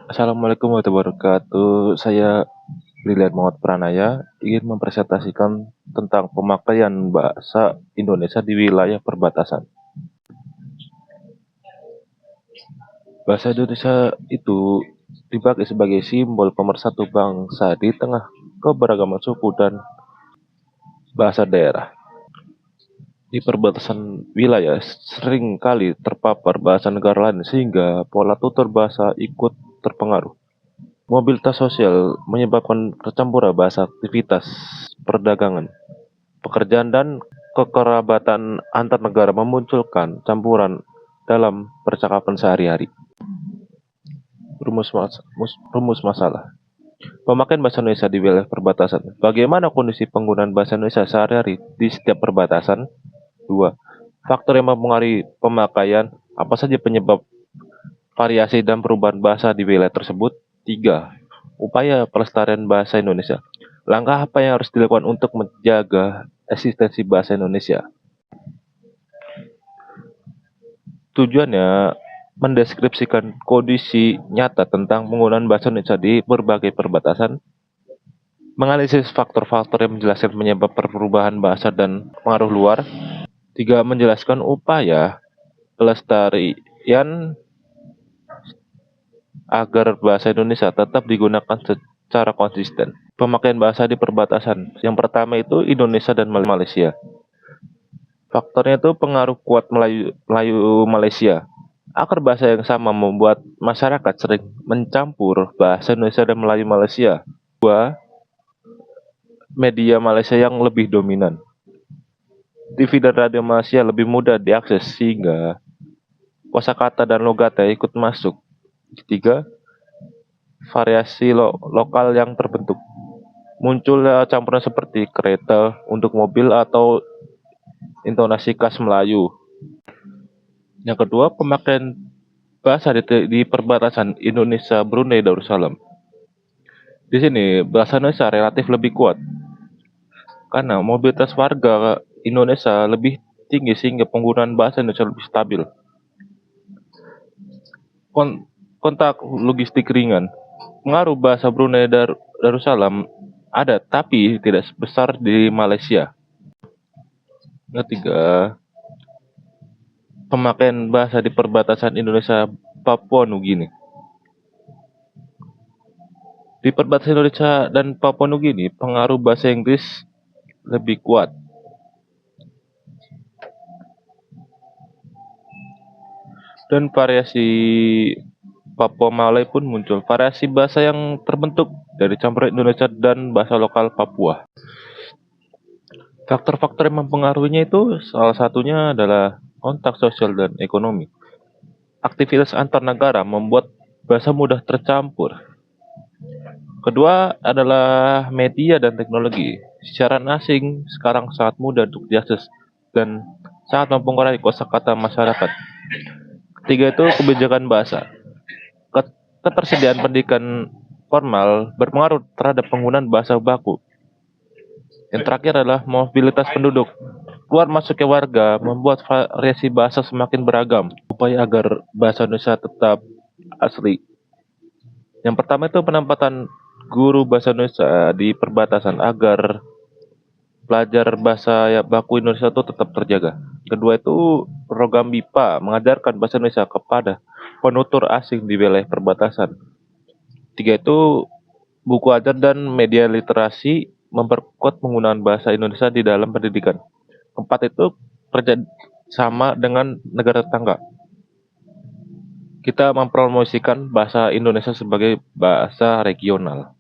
Assalamualaikum warahmatullahi wabarakatuh. Saya Brilian Muhammad Pranaya ingin mempresentasikan tentang pemakaian bahasa Indonesia di wilayah perbatasan. Bahasa Indonesia itu dipakai sebagai simbol pemersatu bangsa di tengah keberagaman suku dan bahasa daerah. Di perbatasan wilayah sering kali terpapar bahasa negara lain sehingga pola tutur bahasa ikut terpengaruh. Mobilitas sosial menyebabkan percampuran bahasa aktivitas perdagangan, pekerjaan, dan kekerabatan antar negara memunculkan campuran dalam percakapan sehari-hari. Rumus masalah. Pemakaian bahasa Indonesia di wilayah perbatasan. Bagaimana kondisi penggunaan bahasa Indonesia sehari-hari di setiap perbatasan? 2. Faktor yang mempengaruhi pemakaian. Apa saja penyebab variasi dan perubahan bahasa di wilayah tersebut? 3. Upaya pelestarian bahasa Indonesia. Langkah apa yang harus dilakukan untuk menjaga eksistensi bahasa Indonesia? Tujuannya mendeskripsikan kondisi nyata tentang penggunaan bahasa Indonesia di berbagai perbatasan, menganalisis faktor-faktor yang menjelaskan penyebab perubahan bahasa dan pengaruh luar. 3. Menjelaskan upaya pelestarian agar bahasa Indonesia tetap digunakan secara konsisten. Pemakaian bahasa di perbatasan. Yang pertama itu Indonesia dan Malaysia. Faktornya itu pengaruh kuat Melayu Malaysia. Akar bahasa yang sama membuat masyarakat sering mencampur bahasa Indonesia dan Melayu Malaysia. 2. Media Malaysia yang lebih dominan. TV dan radio Malaysia lebih mudah diakses sehingga kosakata dan logatnya ikut masuk. 3. Variasi lokal yang terbentuk. Munculnya campuran seperti kereta untuk mobil atau intonasi khas Melayu. Yang kedua, pemakaian bahasa di perbatasan Indonesia Brunei Darussalam. Di sini bahasa Indonesia relatif lebih kuat karena mobilitas warga Indonesia lebih tinggi sehingga penggunaan bahasa Indonesia lebih stabil. Kontak logistik ringan. Pengaruh bahasa Brunei Darussalam ada tapi tidak sebesar di Malaysia. Ketiga, pemakaian bahasa di perbatasan Indonesia Papua Nugini. Di perbatasan Indonesia dan Papua Nugini, pengaruh bahasa Inggris lebih kuat. Dan variasi Papua Malay pun muncul. Variasi bahasa yang terbentuk dari campuran Indonesia dan bahasa lokal Papua. Faktor-faktor yang mempengaruhinya itu salah satunya adalah kontak sosial dan ekonomi. Aktivitas antar negara membuat bahasa mudah tercampur. Kedua adalah media dan teknologi. Siaran asing sekarang sangat mudah untuk diakses dan sangat mempengaruhi kosakata masyarakat. Ketiga itu kebijakan bahasa. Ketersediaan pendidikan formal berpengaruh terhadap penggunaan bahasa baku. Yang terakhir adalah mobilitas penduduk. Keluar masuknya warga membuat variasi bahasa semakin beragam. Upaya agar bahasa Indonesia tetap asli. Yang pertama itu penempatan guru bahasa Indonesia di perbatasan agar pelajar bahasa baku Indonesia itu tetap terjaga. Kedua itu program BIPA mengajarkan bahasa Indonesia kepada penutur asing di wilayah perbatasan. Tiga itu buku ajar dan media literasi memperkuat penggunaan bahasa Indonesia di dalam pendidikan. Keempat itu kerja sama dengan negara tetangga. Kita mempromosikan bahasa Indonesia sebagai bahasa regional.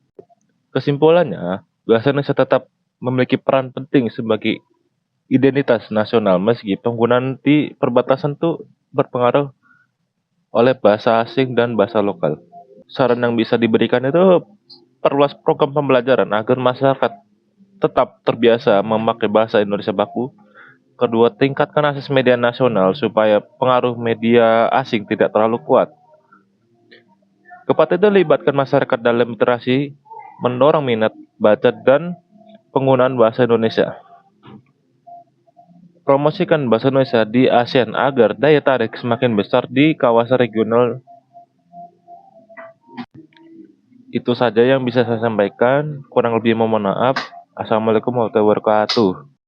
Kesimpulannya, bahasa Indonesia tetap memiliki peran penting sebagai identitas nasional meski penggunaan di perbatasan itu berpengaruh oleh bahasa asing dan bahasa lokal. Saran yang bisa diberikan itu perluas program pembelajaran agar masyarakat tetap terbiasa memakai bahasa Indonesia baku. Kedua, tingkatkan akses media nasional supaya pengaruh media asing tidak terlalu kuat. Keempat itu libatkan masyarakat dalam literasi, mendorong minat baca dan penggunaan bahasa Indonesia. Promosikan bahasa Indonesia di ASEAN agar daya tarik semakin besar di kawasan regional. Itu saja yang bisa saya sampaikan. Kurang lebih mohon maaf. Assalamualaikum warahmatullahi wabarakatuh.